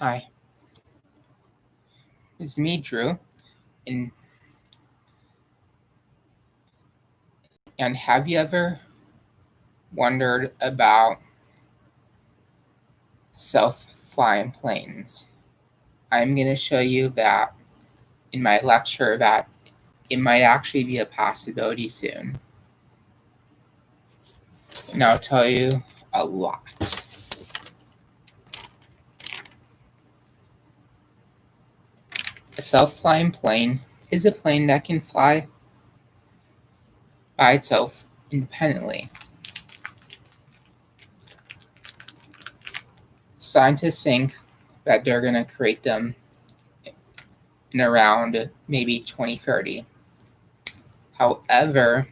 Hi, it's me, Drew. And have you ever wondered about self-flying planes? I'm going to show you that in my lecture that it might actually be a possibility soon. And I'll tell you a lot. A self-flying plane is a plane that can fly by itself independently. Scientists think that they're going to create them in around maybe 2030. However,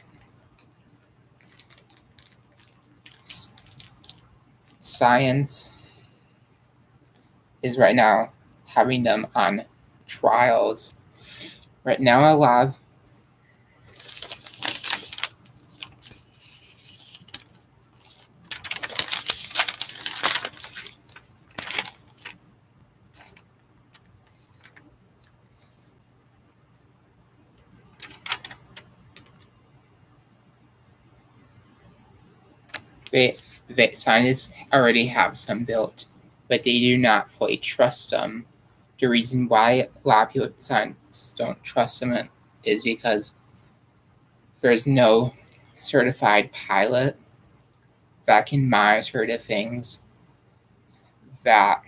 science is right now having them on trials. Right now, a lot of scientists already have some built, but they do not fully trust them. The reason why a lot of people scientists don't trust them is because there's no certified pilot that can monitor the things that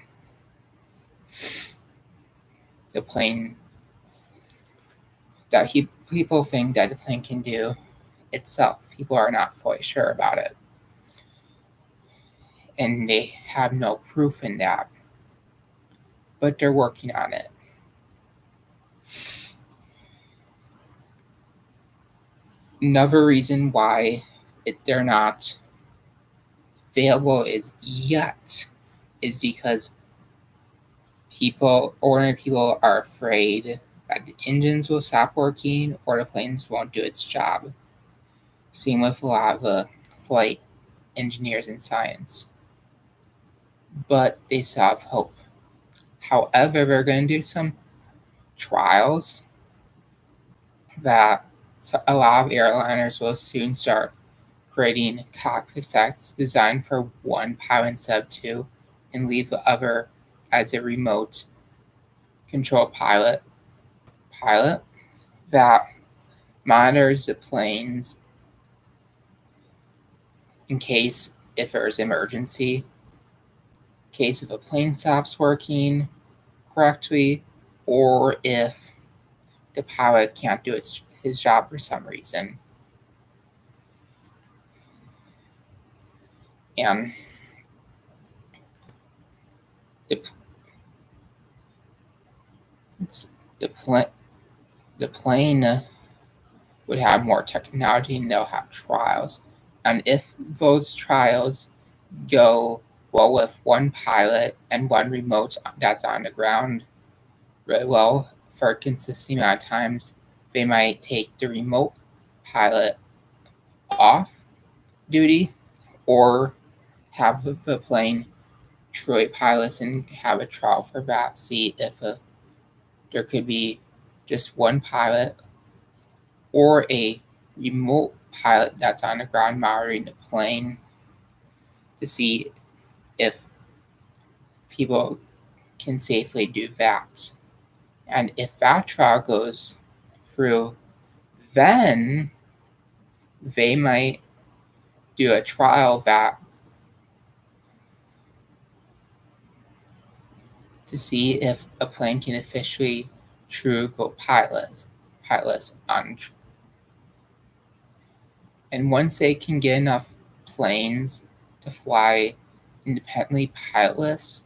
the plane that people think that the plane can do itself. People are not fully sure about it, and they have no proof in that, but they're working on it. Another reason why they're not available is because ordinary people are afraid that the engines will stop working or the planes won't do its job. Same with a lot of flight engineers in science. But they still have hope. However, we're going to do some trials that a lot of airliners will soon start creating cockpits that's designed for one pilot instead of two, and leave the other as a remote control pilot that monitors the planes in case if there's emergency, in case if a plane stops working correctly, or if the pilot can't do his job for some reason. And the plane would have more technology and they'll have trials. And if those trials go well with one pilot and one remote that's on the ground really well for a consistent amount of times, they might take the remote pilot off duty or have the plane truly pilots and have a trial for that. See if there could be just one pilot or a remote pilot that's on the ground monitoring the plane to see if people can safely do that. And if that trial goes through, then they might do a trial that to see if a plane can officially true go pilotless on. And once they can get enough planes to fly independently pilotless,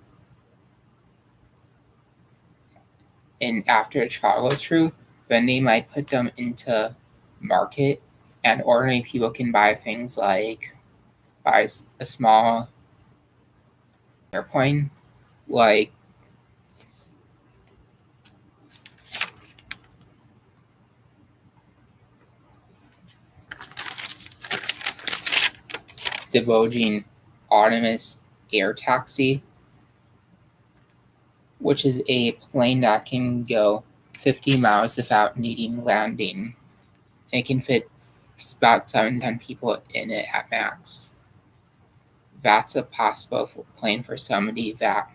and after the trial goes through, then they might put them into market, and ordinary people can buy things like buy a small airplane, like the Boeing autonomous air taxi, which is a plane that can go 50 miles without needing landing. It can fit about 7 to 10 people in it at max. That's a possible plane for somebody that,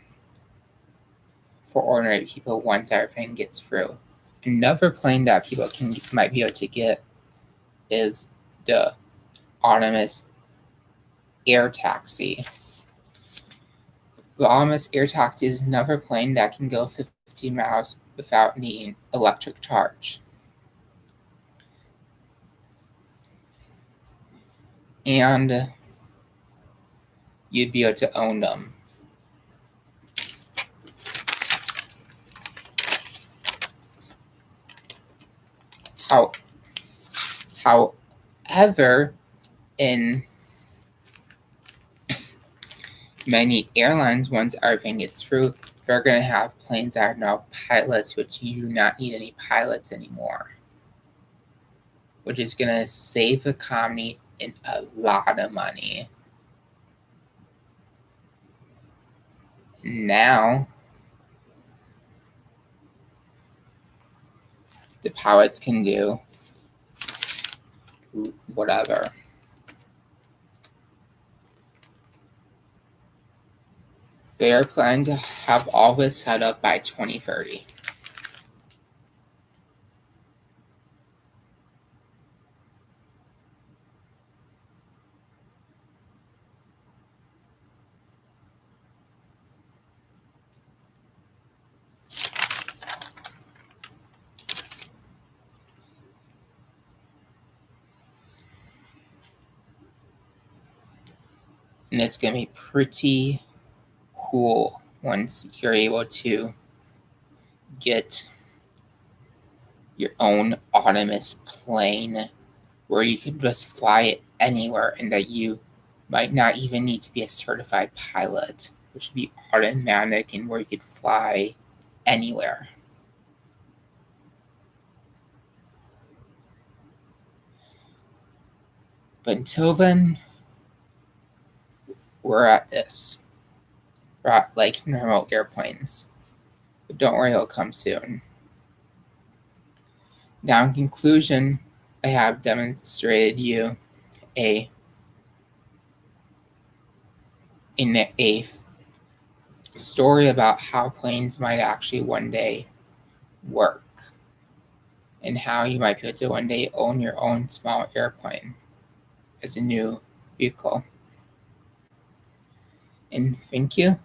for ordinary people, once everything gets through. Another plane that people might be able to get is the autonomous air taxi. The autonomous air taxi is another plane that can go 50 miles without needing electric charge. And you'd be able to own them. However, in many airlines, once everything gets through, they're going to have planes that are now pilots, which you do not need any pilots anymore, which is going to save the economy in a lot of money. Now, the pilots can do whatever. They are planning to have all this set up by 2030. And it's going to be pretty cool once you're able to get your own autonomous plane where you can just fly it anywhere and that you might not even need to be a certified pilot, which would be automatic and where you could fly anywhere. But until then, we're at this. We're at like normal airplanes. But don't worry, it'll come soon. Now, in conclusion, I have demonstrated you a story about how planes might actually one day work and how you might be able to one day own your own small airplane as a new vehicle. And thank you.